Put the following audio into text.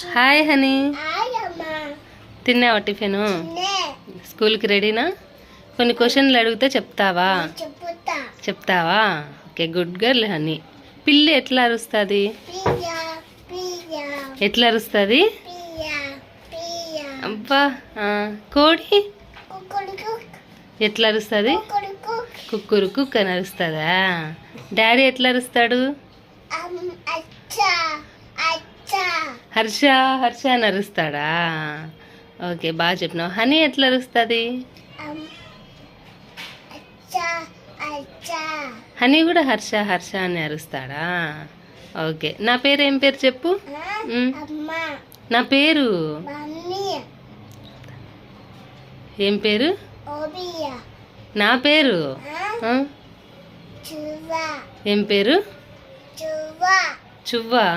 Hi honey, తిన్నావా tiffin? స్కూల్కి రెడీనా? కొన్ని క్వశ్చన్లు అడిగితే చెప్తావా? చెప్తావా? Okay, good girl honey. పిల్లి ఎట్లా అరుస్తుంది? ఎట్లా అరుస్తుంది? అబ్బా. కోడి ఎట్లా అరుస్తుంది? కుక్కురు కుక్ అని అరుస్తుందా? డాడీ ఎట్లా అరుస్తాడు? హర్ష హర్ష అని అరుస్తాడా? ఓకే, బాగా చెప్పినావు. హనీ ఎట్లా అరుస్తుంది? హనీ కూడా హర్ష హర్ష అని అరుస్తాడా? ఓకే, నా పేరు ఏం పేరు చెప్పు. నా పేరు ఏం పేరు? నా పేరు ఏం పేరు? చువ్వా.